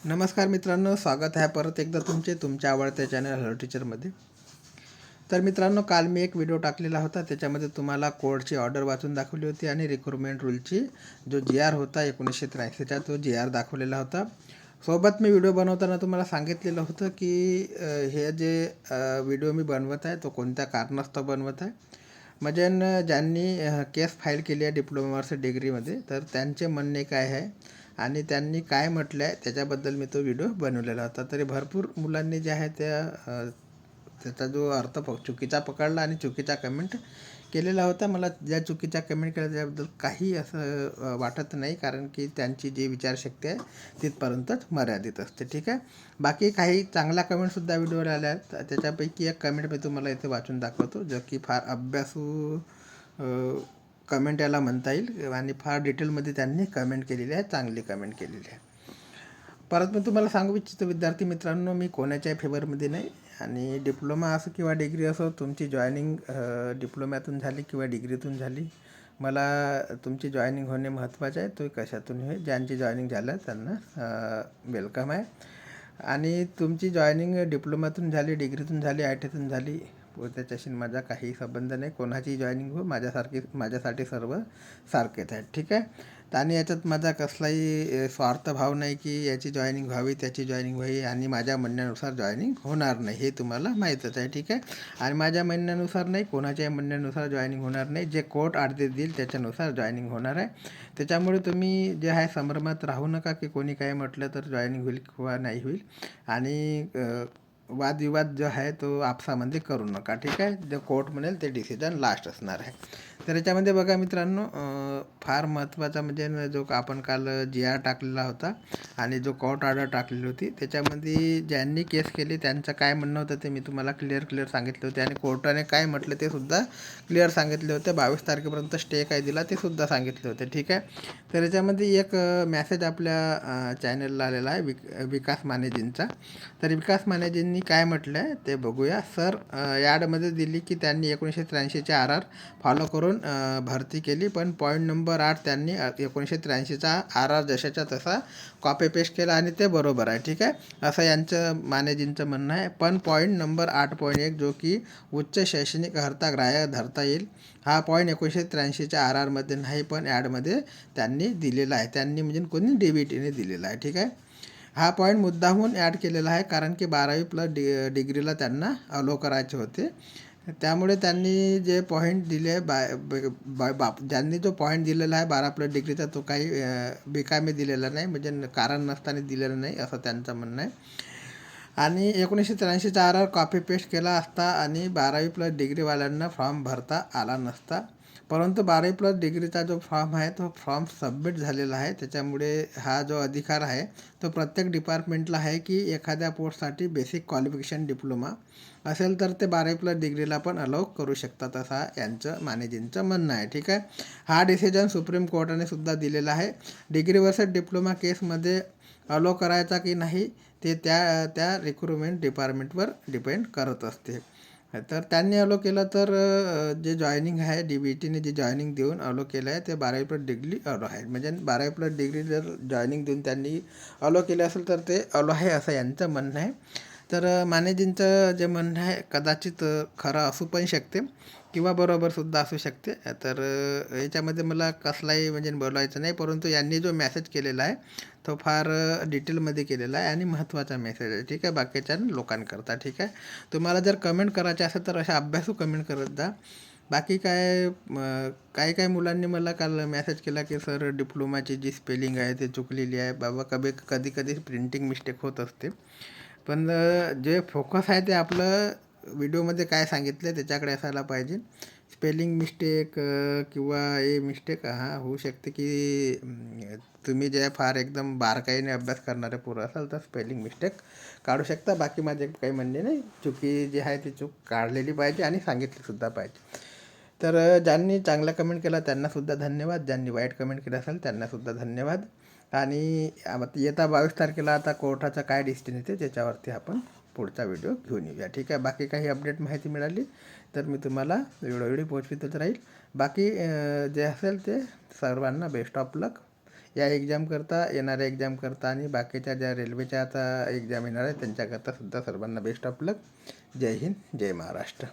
नमस्कार मित्रांनो, स्वागत आहे परत एकदा तुमच्या आवडत्या चॅनल हॅलो टीचरमध्ये. तर मित्रांनो, काल मी एक व्हिडिओ टाकलेला होता. त्याच्यामध्ये तुम्हाला कोडची ऑर्डर वाचून दाखवली होती आणि रिक्रुटमेंट रूलची जो GR होता 1983चा तो GR दाखवलेला होता. सोबत मी व्हिडिओ बनवताना तुम्हाला सांगितलेलं होतं की हे जे व्हिडिओ मी बनवत आहे तो कोणत्या कारणास्तव बनवत आहे. म्हणजे ज्यांनी केस फाईल केली आहे डिप्लोमा डिग्रीमध्ये, तर त्यांचे म्हणणे काय आहे आणि त्यांनी काय म्हटलं आहे त्याच्याबद्दल मी तो व्हिडिओ बनवलेला होता. तरी भरपूर मुलांनी जे आहे त्याचा जो अर्थ चुकीचा पकडला आणि चुकीचा कमेंट केलेला होता. मला ज्या चुकीच्या कमेंट केल्या त्याबद्दल काही असं वाटत नाही, कारण की त्यांची जी विचारशक्ती आहे तिथपर्यंतच मर्यादित असते. ठीक आहे. बाकी काही चांगल्या कमेंटसुद्धा व्हिडिओवर आल्या आहेत. त्याच्यापैकी एक कमेंट मी तुम्हाला इथे वाचून दाखवतो, जो की फार अभ्यासू कमेंट याला म्हणता येईल आणि फार डिटेलमध्ये त्यांनी कमेंट केलेली आहे, चांगली कमेंट केलेली आहे. परत मी तुम्हाला सांगू इच्छितो विद्यार्थी मित्रांनो, मी कोणाच्याही फेवरमध्ये नाही. आणि डिप्लोमा असो किंवा डिग्री असो, तुमची जॉईनिंग डिप्लोम्यातून झाली किंवा डिग्रीतून झाली, मला तुमची जॉईनिंग होणे महत्त्वाचे आहे. तो कशातून होईल, ज्यांची जॉईनिंग झालं त्यांना वेलकम आहे. आणि तुमची जॉईनिंग डिप्लोमातून झाली, डिग्रीतून झाली, ITतून झाली, त्याच्याशी माझा काही संबंध नाही. कोणाची जॉईनिंग हो, माझ्यासाठी सर्व सारखेच आहेत. ठीक आहे. आणि याच्यात माझा कसलाही स्वार्थभाव नाही की याची जॉईनिंग व्हावी, त्याची जॉईनिंग व्हावी आणि माझ्या म्हणण्यानुसार जॉईनिंग होणार नाही, हे तुम्हाला माहीतच आहे. ठीक आहे. आणि माझ्या म्हणण्यानुसार नाही, कोणाच्याही म्हणण्यानुसार जॉईनिंग होणार नाही. जे कोर्ट आदेश देईल त्याच्यानुसार जॉईनिंग होणार आहे. त्याच्यामुळे तुम्ही जे आहे संभ्रमात राहू नका की कोणी काही म्हटलं तर जॉईनिंग होईल किंवा नाही होईल. आणि वादविवाद जो आहे तो आपसामध्ये करू नका. ठीक आहे. जे कोर्ट म्हणेल ते डिसिजन लास्ट असणार आहे. तर याच्यामध्ये बघा मित्रांनो, फार महत्त्वाचा म्हणजे जो आपण काल GR टाकलेला होता आणि जो कोर्ट ऑर्डर टाकलेली होती, त्याच्यामध्ये ज्यांनी केस केली त्यांचं काय म्हणणं होतं ते मी तुम्हाला क्लिअर सांगितले होते. आणि कोर्टाने काय म्हटलं ते सुद्धा क्लिअर सांगितले होते. 22 तारखेपर्यंत स्टे काय दिला ते सुद्धा सांगितले होते. ठीक आहे. तर याच्यामध्ये एक मेसेज आपल्या चॅनलला आलेला आहे विकास मानेजींचा. तर विकास मानेजींनी काय म्हटलं आहे ते बघूया. सर, ॲडमध्ये दिली की त्यांनी 1983चे RR फॉलो करून भरती केली, पण पॉईंट नंबर 8 त्यांनी 1983चा RR जशाच्या तसा कॉपी पेस्ट केला आणि ते बरोबर आहे. ठीक आहे, असं यांचं मानेजींचं म्हणणं आहे. पण पॉईंट नंबर 8.1 जो की उच्च शैक्षणिक अर्हता ग्राह्य धरता येईल, हा पॉईंट 1983च्या RRमध्ये नाही पण ॲडमध्ये त्यांनी दिलेला आहे. त्यांनी म्हणजे कोणी DBTने दिलेला आहे. ठीक आहे. हा पॉईंट मुद्दामहून ॲड केलेला आहे, कारण की 12वी प्लस डिग्रीला त्यांना अलो करायचे होते. त्यामुळे त्यांनी जे पॉईंट दिले ज्यांनी जो पॉईंट दिलेला आहे 12 प्लस डिग्रीचा, तो काही बेकामी दिलेला नाही, म्हणजे कारण नसताना दिलेलं नाही, असं त्यांचं म्हणणं आहे. आणि 1983चा RR कॉपी पेस्ट केला असता आणि 12वी प्लस डिग्रीवाल्यांना फॉर्म भरता आला नसता. परंतु 12वी प्लस डिग्रीचा जो फॉर्म आहे तो फॉर्म सबमिट झालेला आहे. त्याच्यामुळे हा जो अधिकार आहे तो प्रत्येक डिपार्टमेंटला आहे की एखाद्या पोस्टसाठी बेसिक क्वालिफिकेशन डिप्लोमा असेल तर ते 12वी प्लस डिग्रीला पण अलाउ करू शकतात, असा यांचं मानेजींचं म्हणणं आहे. ठीक आहे. हा डिसिजन सुप्रीम कोर्टाने सुद्धा दिलेला आहे. डिग्री वर्सेस डिप्लोमा केसमध्ये अलाउ करायचा की नाही ते त्या रिक्रुटमेंट डिपार्टमेंटवर डिपेंड करत असते. तर त्यांनी अलो केलं तर जे जॉईनिंग आहे DBTने जे जॉईनिंग देऊन अलो केलं आहे ते 12वी प्लस डिग्री अलो आहे. म्हणजे 12वी प्लस डिग्री जर जॉईनिंग देऊन त्यांनी अलो केले असेल तर ते अलो आहे, असं यांचं म्हणणं आहे. तर मानेजींचं जे म्हणणं आहे कदाचित खरं असू पण शकते किंवा बरोबरसुद्धा असू शकते. तर याच्यामध्ये मला कसलाही म्हणजे बोलायचं नाही, परंतु यांनी जो मेसेज केलेला आहे तो फार डिटेलमध्ये केलेला आहे आणि महत्त्वाचा मेसेज आहे. ठीक आहे, बाकीच्या लोकांकरता. ठीक आहे. तुम्हाला जर कमेंट करायचे असेल तर अशा अभ्यासू कमेंट करत जा. बाकी काय, काही मुलांनी मला काल मेसेज केला की सर डिप्लोमाची जी स्पेलिंग आहे ते चुकलेली आहे. बाबा कधी प्रिंटिंग मिस्टेक होत असते, पण जे फोकस आहे ते आपलं व्हिडिओमध्ये काय सांगितलं आहे त्याच्याकडे असायला पाहिजे. स्पेलिंग मिस्टेक किंवा मिस्टेक होऊ शकते की तुम्ही जे फार एकदम बारकाईने अभ्यास करणारे पोरं असाल तर स्पेलिंग मिस्टेक काढू शकता. बाकी माझे काही म्हणणे नाही. चुकी जी आहे ती चूक काढलेली पाहिजे आणि सांगितलीसुद्धा पाहिजे. तर ज्यांनी चांगला कमेंट केला त्यांनासुद्धा धन्यवाद, ज्यांनी वाईट कमेंट केलं असेल त्यांनासुद्धा धन्यवाद. आणि येत्या 22 तारखेला आता कोर्टाचा काय डिसिजन येते त्याच्यावरती आपण पुढचा व्हिडिओ घेऊन येऊया. ठीक आहे. बाकी काही अपडेट माहिती मिळाली तर मी तुम्हाला वेळोवेळी पोचवितच राहील. बाकी जे असेल ते सर्वांना बेस्ट ऑफ लक. या एक्झामकरता, येणाऱ्या एक्झामकरता आणि बाकीच्या ज्या रेल्वेच्या आता एक्झाम येणार आहे त्यांच्याकरता सुद्धा सर्वांना बेस्ट ऑफ लक. जय हिंद, जय महाराष्ट्र.